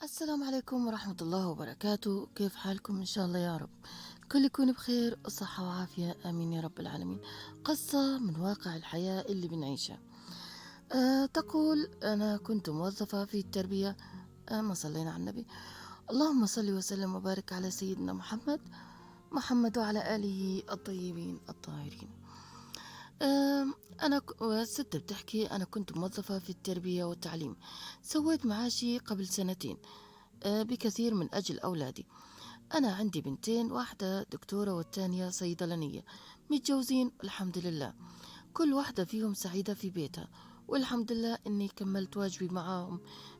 السلام عليكم ورحمة الله وبركاته. كيف حالكم؟ إن شاء الله يا رب الكل يكون بخير وصحة وعافية، آمين يا رب العالمين. قصة من واقع الحياة اللي بنعيشها. تقول: أنا كنت موظفة في التربية. ما صلينا على النبي. اللهم صل وسلم وبارك على سيدنا محمد وعلى آله الطيبين الطاهرين. الست بتحكي: أنا كنت موظفة في التربية والتعليم، سويت معاشي قبل سنتين بكثير من أجل أولادي. أنا عندي بنتين، واحدة دكتورة والتانية صيدلانية، متجوزين الحمد لله. كل واحدة فيهم سعيدة في بيتها، والحمد لله إني كملت واجبي معاهم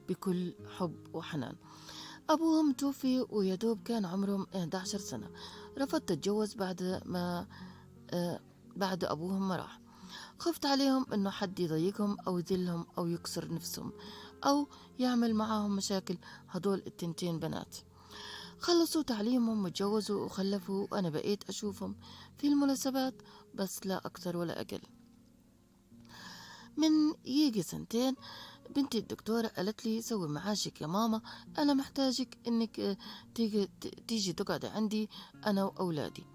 بكل حب وحنان. أبوهم توفي ويدوب كان عمرهم 11 سنة. رفضت أتجوز آه، بعد أبوهم ما راح. خفت عليهم إنه حد يضايقهم أو يذلهم أو يكسر نفسهم أو يعمل معاهم مشاكل. هدول التنتين بنات خلصوا تعليمهم وتجوزوا وخلفوا، وأنا بقيت أشوفهم في المناسبات بس لا أكثر ولا أقل. من يجي سنتين بنتي الدكتورة قالت لي: سوي معاشك يا ماما، أنا محتاجك إنك تيجي تقعد عندي أنا وأولادي.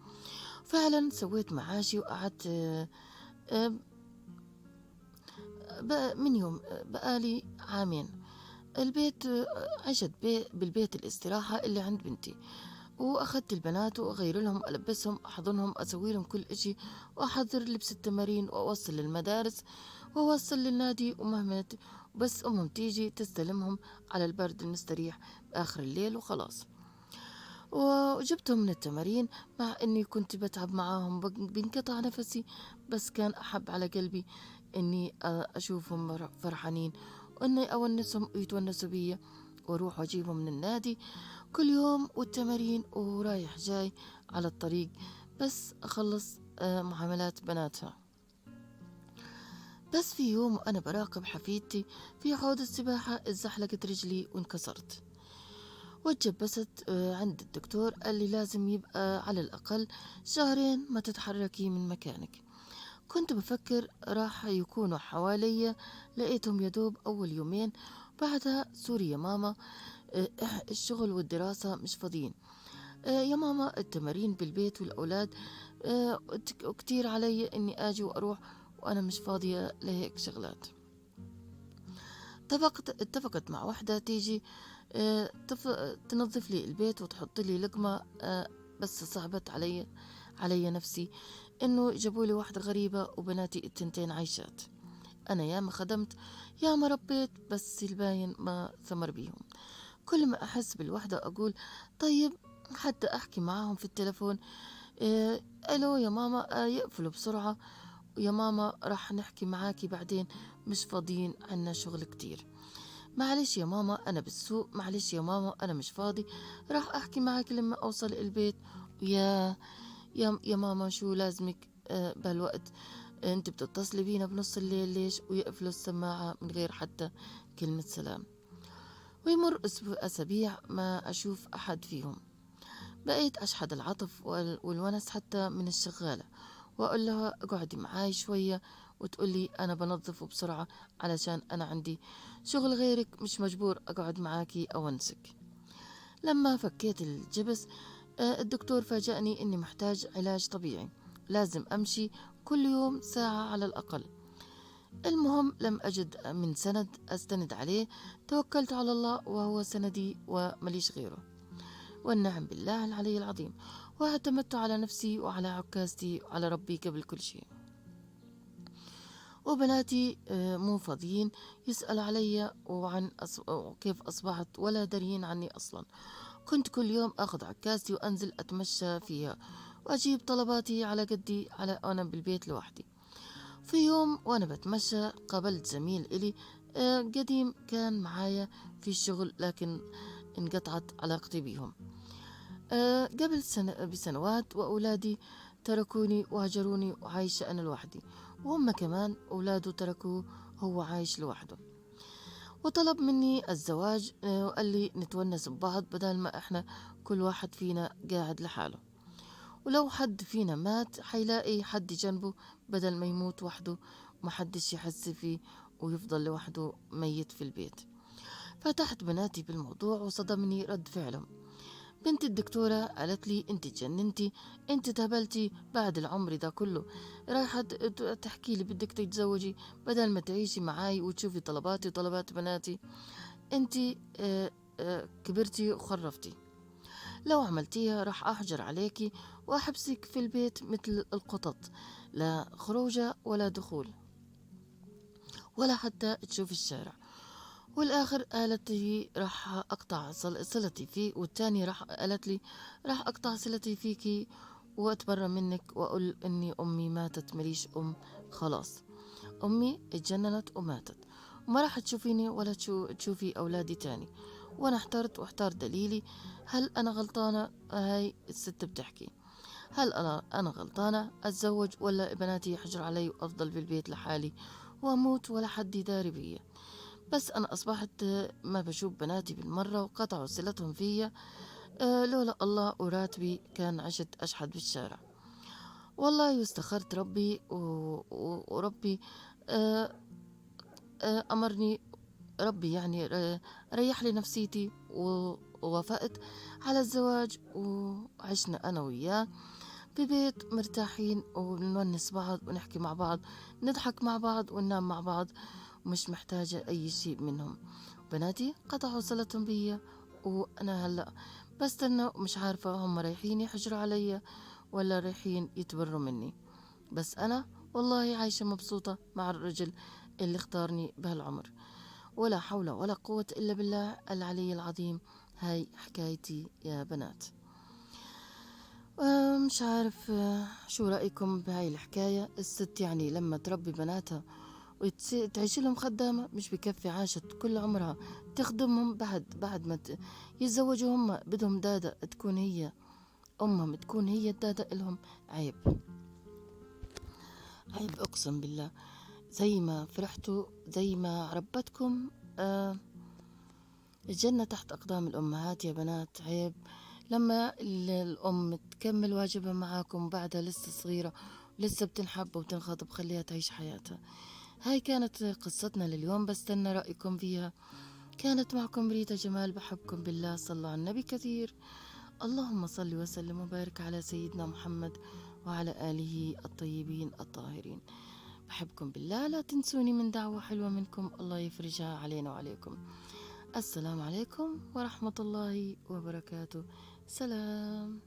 فعلا سويت معاشي وقعدت. آه، من يوم بقالي عامين البيت. عشت بالبيت الاستراحة اللي عند بنتي، وأخذت البنات وأغير لهم، ألبسهم، أحضنهم، أسوي لهم كل إشي، وأحضر لبس التمارين، وأوصل للمدارس وأوصل للنادي. بس أمهم تيجي تستلمهم على البرد المستريح آخر الليل وخلاص. وجبتهم من التمارين، مع أني كنت بتعب معاهم، بنقطع نفسي، بس كان أحب على قلبي أني أشوفهم فرحانين، وأني أونسهم ويتونسوا بي، وأروح وأجيبهم من النادي كل يوم والتمارين ورايح جاي على الطريق، بس أخلص معاملات بناتها. بس في يوم وأنا براقب حفيدتي في حوض السباحة اتزحلقت رجلي وانكسرت، واتجبست عند الدكتور. قال لي: لازم يبقى على الأقل شهرين ما تتحركي من مكانك. كنت بفكر راح يكونوا حوالي، لقيتهم يدوب أول يومين. بعدها: سوري يا ماما، الشغل والدراسة مش فاضيين. يا ماما، التمارين بالبيت والأولاد وكتير علي إني أجي وأروح، وأنا مش فاضية لهيك شغلات. اتفقت مع واحدة تيجي تنظف لي البيت وتحط لي لقمة. بس صعبت علي نفسي إنه جابوا لي واحدة غريبة وبناتي التنتين عايشات. أنا ياما خدمت، ياما ربيت، بس الباين ما ثمر بيهم. كل ما أحس بالوحدة أقول: طيب حتى أحكي معاهم في التلفون. ألو يا ماما، يقفلوا بسرعة: يا ماما راح نحكي معاكي بعدين، مش فاضيين، عنا شغل كتير. معلش يا ماما أنا بالسوق، معلش يا ماما أنا مش فاضي، راح أحكي معاك لما أوصل البيت. يا ماما، شو لازمك بهالوقت؟ انت بتتصلي بينا بنص الليل ليش؟ ويقفلوا السماعة من غير حتى كلمة سلام. ويمر أسابيع ما أشوف أحد فيهم. بقيت أشحد العطف والونس حتى من الشغالة، وأقول لها: اقعدي معاي شوية، وتقولي: أنا بنظف بسرعة علشان أنا عندي شغل غيرك، مش مجبور أقعد معاكي أونسك. لما فكيت الجبس الدكتور فاجأني إني محتاج علاج طبيعي، لازم أمشي كل يوم ساعة على الأقل. المهم لم أجد من سند أستند عليه، توكلت على الله وهو سندي ومليش غيره، والنعم بالله العلي العظيم، واعتمدت على نفسي وعلى عكازتي وعلى ربي قبل كل شيء. وبناتي مو فاضيين يسأل علي وكيف أصبحت، ولا دريين عني أصلا. كنت كل يوم أخذ عكازتي وأنزل أتمشى فيها وأجيب طلباتي على قدي أنا بالبيت لوحدي. في يوم وأنا بتمشى قابلت زميل إلي قديم كان معايا في الشغل، لكن انقطعت علاقتي بيهم قبل بسنوات، وأولادي تركوني وهجروني، وعايشة أنا لوحدي، وهم كمان أولاده تركوه، هو عايش لوحده. وطلب مني الزواج وقال لي نتونس ببعض بدل ما إحنا كل واحد فينا قاعد لحاله، ولو حد فينا مات حيلاقي حد جنبه بدل ما يموت وحده ومحدش يحس فيه ويفضل لوحده ميت في البيت. فتحت بناتي بالموضوع وصدمني رد فعلهم. بنت الدكتورة قالت لي انت جننتي، انت تهبلتي بعد العمر ده كله، رايحة تحكي لي بدك تتزوجي بدل ما تعيشي معاي وتشوفي طلباتي وطلبات بناتي. انت كبرتي وخرفتي، لو عملتيها راح أحجر عليكي وأحبسك في البيت مثل القطط، لا خروجة ولا دخول ولا حتى تشوف الشارع. والآخر قالت لي راح أقطع صلتي فيه، والتاني راح قالت لي راح أقطع صلتي فيكي وأتبرى منك وأقول إني أمي ماتت مليش أم، خلاص أمي اتجننت وماتت وما راح تشوفيني ولا تشوفي أولادي تاني. وأنا احترت واحتار دليلي، هل أنا غلطانة؟ هاي الست بتحكي، هل أنا غلطانة أتزوج ولا بناتي يحجر علي وأفضل بالبيت لحالي وأموت ولا حد يداري بيا؟ بس أنا أصبحت ما بشوف بناتي بالمرة وقطعوا صلتهم فيا. لولا الله وراتبي كان عشت أشحد بالشارع. والله واستخرت ربي وربي آه، أمرني ربي يعني ريح لي نفسيتي ووافقت على الزواج، وعشنا أنا وياه ببيت مرتاحين وبنونس بعض ونحكي مع بعض، نضحك مع بعض وننام مع بعض، ومش محتاجة أي شيء منهم. بناتي قطعوا صلتهم بيا، وأنا هلأ بستنى ومش عارفة هم رايحين يحجروا علي ولا رايحين يتبروا مني. بس أنا والله عايشة مبسوطة مع الرجل اللي اختارني بهالعمر. ولا حول ولا قوة إلا بالله العلي العظيم. هاي حكايتي يا بنات. مش عارف شو رأيكم بهاي الحكاية. الست يعني لما تربي بناتها وتعيش لهم خدامة مش بكفي، عاشت كل عمرها تخدمهم، بعد ما يتزوجوا هم بدهم دادة تكون هي أمهم، تكون هي الدادة إلهم. عيب، عيب أقسم بالله. زي ما فرحتوا زي ما ربتكم الجنة تحت أقدام الأمهات يا بنات. عيب لما الأم تكمل واجبها معاكم بعدها لسه صغيرة لسه بتنحب وبتنخطب، خليها تعيش حياتها. هاي كانت قصتنا لليوم، بستنى رأيكم فيها. كانت معكم ريتا جمال، بحبكم بالله، صلوا على النبي كثير. اللهم صل وسلم وبارك على سيدنا محمد وعلى آله الطيبين الطاهرين. بحبكم بالله، لا تنسوني من دعوة حلوة منكم، الله يفرجها علينا وعليكم. السلام عليكم ورحمة الله وبركاته. سلام.